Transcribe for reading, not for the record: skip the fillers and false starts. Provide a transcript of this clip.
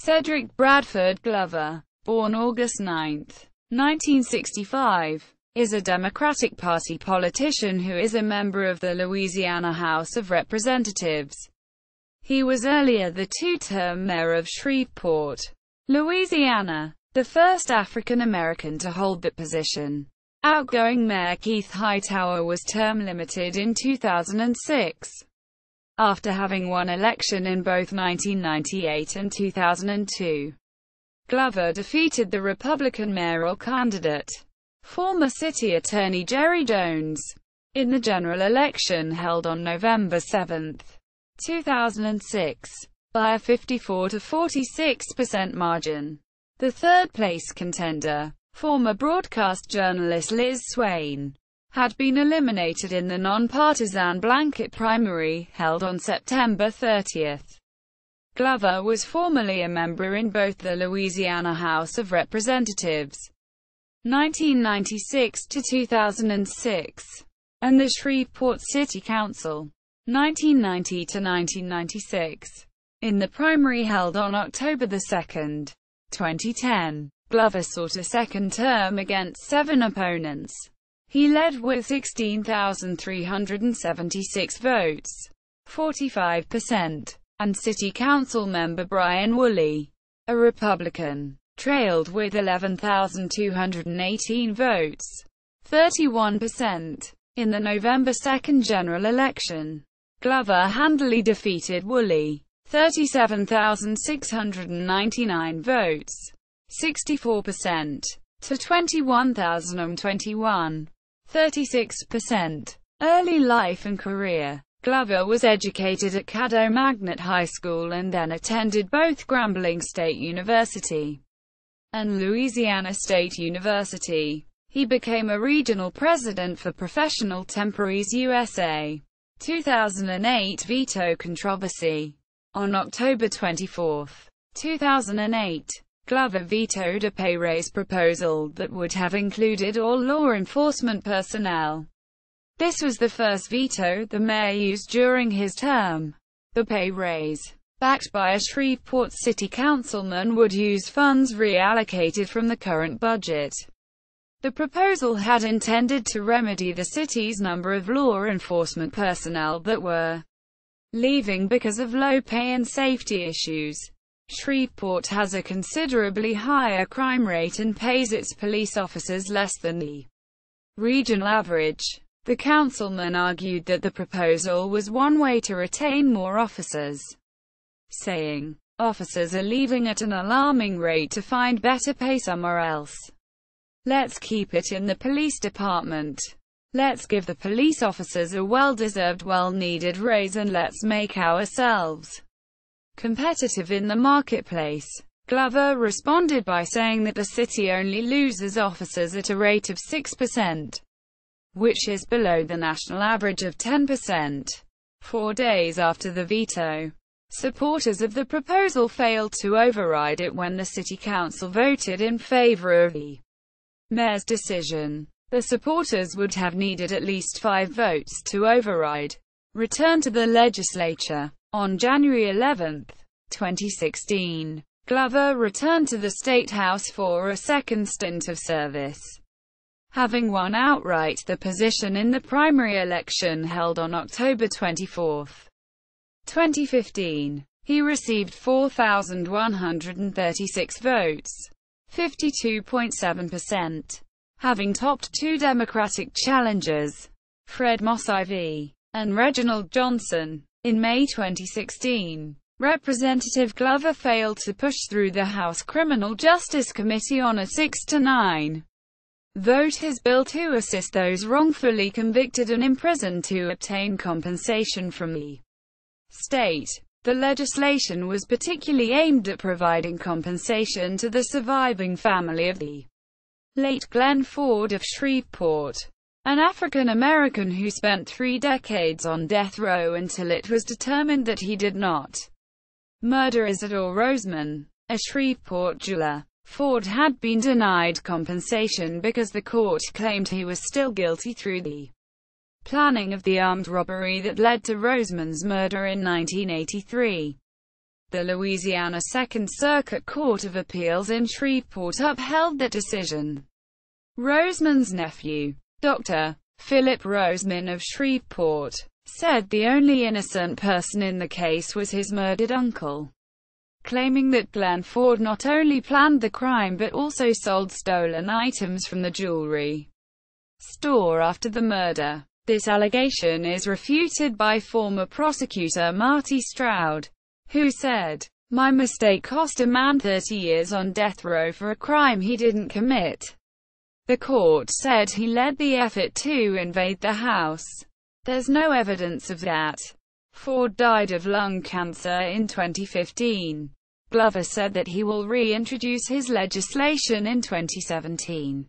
Cedric Bradford Glover, born August 9, 1965, is a Democratic Party politician who is a member of the Louisiana House of Representatives. He was earlier the two-term mayor of Shreveport, Louisiana, the first African-American to hold that position. Outgoing Mayor Keith Hightower was term-limited in 2006. After having won election in both 1998 and 2002. Glover defeated the Republican mayoral candidate, former city attorney Jerry Jones, in the general election held on November 7, 2006, by a 54 to 46% margin. The third-place contender, former broadcast journalist Liz Swaine, had been eliminated in the nonpartisan blanket primary, held on September 30. Glover was formerly a member in both the Louisiana House of Representatives, 1996 to 2006, and the Shreveport City Council, 1990 to 1996. In the primary held on October 2, 2010, Glover sought a second term against 7 opponents. He led with 16,376 votes, 45%, and City Council member Bryan Wooley, a Republican, trailed with 11,218 votes, 31%. In the November 2 general election, Glover handily defeated Wooley, 37,699 votes, 64%, to 21,021. 36%. Early life and career. Glover was educated at Caddo Magnet High School and then attended both Grambling State University and Louisiana State University. He became a regional president for Professional Temporaries USA. 2008 veto controversy. On October 24, 2008, Glover vetoed a pay raise proposal that would have included all law enforcement personnel. This was the first veto the mayor used during his term. The pay raise, backed by a Shreveport City Councilman, would use funds reallocated from the current budget. The proposal had intended to remedy the city's number of law enforcement personnel that were leaving because of low pay and safety issues. Shreveport has a considerably higher crime rate and pays its police officers less than the regional average. The councilman argued that the proposal was one way to retain more officers, saying, "Officers are leaving at an alarming rate to find better pay somewhere else. Let's keep it in the police department. Let's give the police officers a well-deserved, well-needed raise, and let's make ourselves competitive in the marketplace." Glover responded by saying that the city only loses officers at a rate of 6%, which is below the national average of 10%. 4 days after the veto, supporters of the proposal failed to override it when the city council voted in favor of the mayor's decision. The supporters would have needed at least 5 votes to override. Returned to the legislature. On January 11, 2016, Glover returned to the State House for a second stint of service, having won outright the position in the primary election held on October 24, 2015. He received 4,136 votes, 52.7%, having topped 2 Democratic challengers, Fred Moss IV and Reginald Johnson. In May 2016, Representative Glover failed to push through the House Criminal Justice Committee on a 6-9 vote his bill to assist those wrongfully convicted and imprisoned to obtain compensation from the state. The legislation was particularly aimed at providing compensation to the surviving family of the late Glenn Ford of Shreveport, an African-American who spent 3 decades on death row until it was determined that he did not murder Isidore Roseman, a Shreveport jeweler. Ford had been denied compensation because the court claimed he was still guilty through the planning of the armed robbery that led to Roseman's murder in 1983. The Louisiana Second Circuit Court of Appeals in Shreveport upheld that decision. Roseman's nephew, Dr. Philip Roseman of Shreveport, said the only innocent person in the case was his murdered uncle, claiming that Glenn Ford not only planned the crime but also sold stolen items from the jewelry store after the murder. This allegation is refuted by former prosecutor Marty Stroud, who said, "My mistake cost a man 30 years on death row for a crime he didn't commit." The court said he led the effort to invade the house. There's no evidence of that. Ford died of lung cancer in 2015. Glover said that he will reintroduce his legislation in 2017.